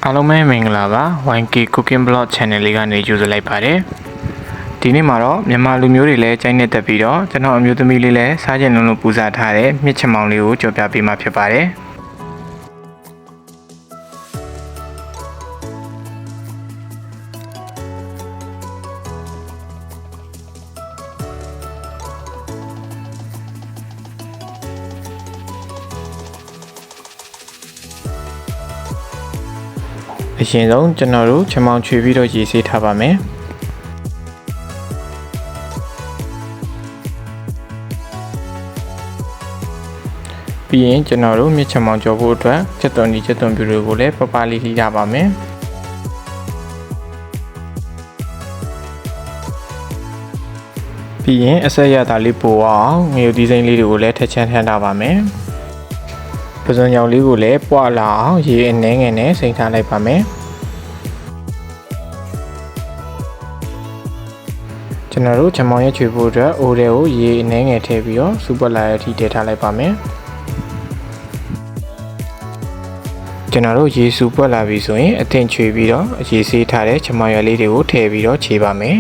အားလုံးပဲမင်္ဂလာပါ YK Cooking Blog Channel လေးကနေကြိုဆိုလိုက်ပါတယ်ဒီနေ့မှာတော့မြန်မာလူမျိုးတွေလည်းကြိုက်နေတတ်ပြီးတော့ကျွန်တော်အမျိုးသမီးလေးလည်းစားကျင်လုံးလို့ပူဇော်ထားတဲ့မြစ်ချမောင်လေးကိုကြော်ပြပေးမှာဖြစ်ပါတယ်အရင်ဆုံးကျွန်တော်တို့ချမောင်ချွေပြီးတော့ရေဆေးထားပါမယ်ပြီးရင်ကျွန်တော်တို့မြစ်ချမောင်ကြော်ဖို့အတွက်ချက်သွန်ဒီချက်သွန်ပြူတွေကိုလည်းပပလေးထိရပါမယ်ပြီးရင်အဆက်ရတာလေးပိုအောင်ငရုတ်သီးစိမ်းလေးတွေကိုလည်းထက်ချမ်းထမ်းထားပါမယ်ပဇွန်ရောင်လေးကိုလည်းပွားလာအောင်ရေအနှဲငယ်နဲ့စိမ့်ထားလိုက်ပါမယ်ကျွန်တော်တို့ချမောင်ရဲ့ချွေဖို့အတွက်အိုးတွေကိုရေအနှဲငယ်ထည့်ပြီးတော့စူပတ်လာတဲ့အထိထည့်ထားလိုက်ပါမယ်ကျွန်တော်တို့ရေစူပွက်လာပြီဆိုရင်အထင်ချွေပြီးတော့ရေဆေးထားတဲ့ချမောင်ရွက်လေးတွေကိုထည့်ပြီးတော့ခြေပါမယ်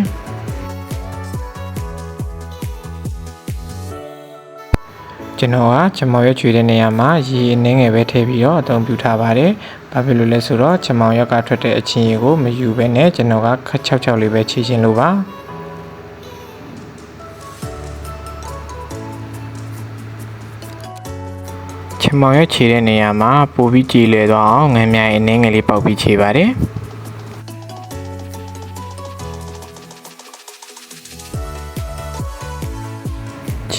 ကျွန်တော်ကချမောင်ရွက်ချွေတဲ့နေရာမှာရေအနှဲငယ်ပဲထည့်ပြီးတော့အသုံးပြုထားပါတယ်။ဘာဖြစ်လို့လဲဆိုတော့ချမောင်ရွက်ကထွက်တဲ့အချင်းရေကိုမယူဘဲနဲ့ကျွန်တော်ကခက်ချောက်ချောက်လေးပဲခြေခြင်းလို့ပါ။ချမောင်ရွက်ခြေတဲ့နေရာမှာပိုပြီးကြည်လွယ်သွားအောင်ငံမြိုင်အနှဲငယ်လေးပေါက်ပြီးခြေပါတယ်။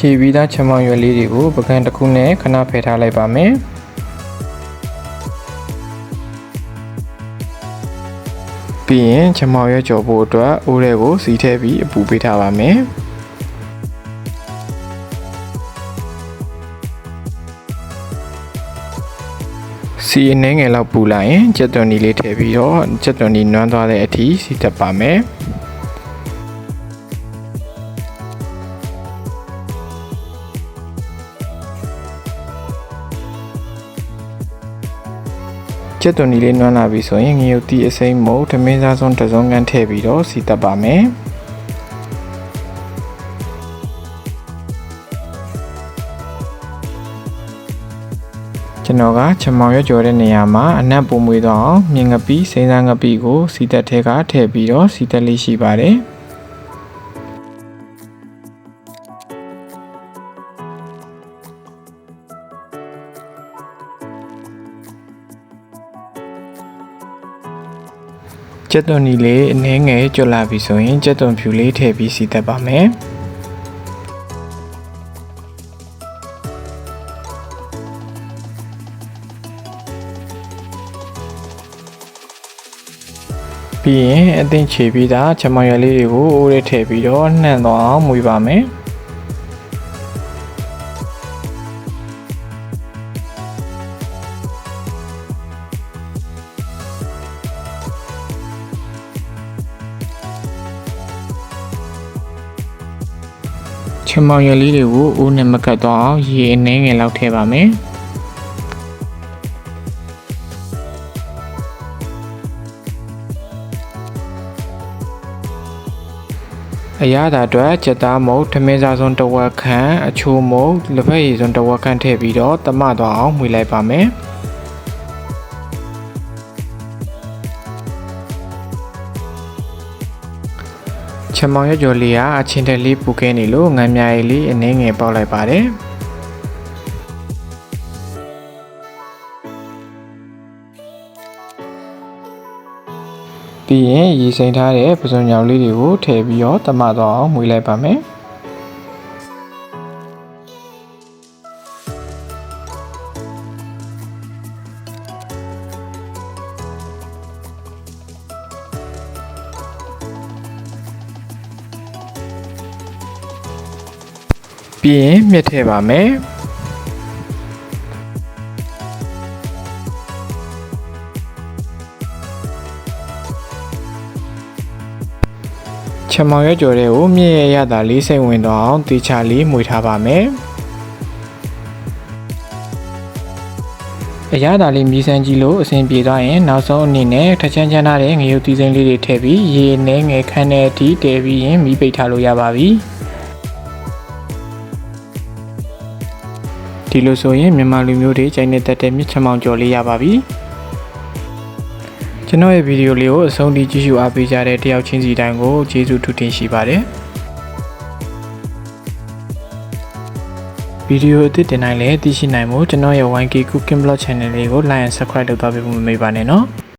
ခြေပြီးသားချမောင်ရွက်လေးတွေကိုပကံတစ်ခုနဲ့ခဏဖယ်ထားလိုက်ပါမယ်ပြီးရင်ချမောင်ရွက်ကြော်ဖို့အတွက်အိုးတွေကိုစီထည့်ပြီးအပူပေးထားပါမယ်စီအနှဲငယ်လောက်ပူလာရင်ချက်သွန်ဒီလေးထည့်ပြီးတော့ချက်သွန်ဒီနွမ်းသွားတဲ့အထိစီတက်ပါမယ်ချက်သွန်ဒီလေးနွမ်းလာပြီဆိုရင်ငရုတ်သီးအစိမ်းမုတ်ထမင်းစားစွန်းတစ်စုံကန်ထည့်ပြီးတော့စီတက်ပါမယ်ကျွန်တော်ကချမောင်ရွက်ကြော်တဲ့နေရာမှာအနက်ပုံမွေးသွားအောင်မြင်ငပီးစိမ်းစားငပီးကိုစီတက်ထဲကထည့်ပြီးတော့စီတက်လေးရှိပါတယ်ချက်သွန်ဒီလေးအနှဲငယ်ကျွတ်လာပြီဆိုရင်ချက်သွန်ဖြူလေးထည့်ပြီးစီတက်ပါမယ်ပြီးရင်အသင့်ခြေပြီးသားချမောင်ရွက်လေးတွေကိုအိုးထဲထည့်ပြီးတော့နှံ့သွားအောင်မွေးပါမယ်ချမောင်ရွက်လေးတွေကိုအိုးနဲ့မကတ်သွားအောင်ရေအနှဲငယ်လောက်ထည့်ပါမယ်အရသာအတွက်ချက်သားမုတ်ထမင်းစားစွန်းတစ်ဝက်ခန့်အချိုမုတ်လက်ဖက်ရည်စွန်းတစ်ဝက်ခန့်ထည့်ပြီးတော့တမသွားအောင်မှွေလိုက်ပါမယ်ချမောင်ရွက်ကြော်လေးကအချင်းတက်လေးပူခဲနေလို့ငံမြရည်လေးအနှဲငယ်ပေါက်လိုက်ပါတယ်ပြီးရင်ရေစိမ်းထားတဲ့ပဇွန်ညောင်လေးတွေကိုထည့်ပြီးတော့တမသွားအောင်မှွေလိုက်ပါမယ်ပြီးရင်မြက်ထည့်ပါမယ်ချမောင်ရွက်ကြော်တွေကိုမြည့်ရရတာလေးစိတ်ဝင်တော့အောင်တေချာလေးမှွေထားပါမယ် အရသာလေးမြည်ဆန်းကြည့်လို့အဆင်ပြေသွားရင်နောက်ဆုံးအနေနဲ့ထချမ်းချမ်းထားတဲ့ငရုတ်သီးစိမ်းလေးတွေထည့်ပြီးရေနဲ့ငယ်ခမ်းတဲ့အထိတည်ပြီးရင်မီးပိတ်ထားလို့ရပါပြီဒီလိုဆိုရင်မြန်မာလူမျိုးတွေကြိုက်နေတဲ့မြစ်ချမောင်ကြော်လေးရပါပြီကျွန်တော်ရဲ့ဗီဒီယိုလေးကိုအဆုံးထိကြည့်ရှုအားပေးကြတဲ့တယောက်ချင်းစီတိုင်းကိုကျေးဇူးထူးတင်ရှိပါတယ်ဗီဒီယိုအသစ်တင်နိုင်လဲသိရှိနိုင်မှုကျွန်တော်ရဲ့ 1K Cooking Blog Channel လေးကို Like and Subscribe လုပ်သွားပေးဖို့မမေ့ပါနဲ့နော်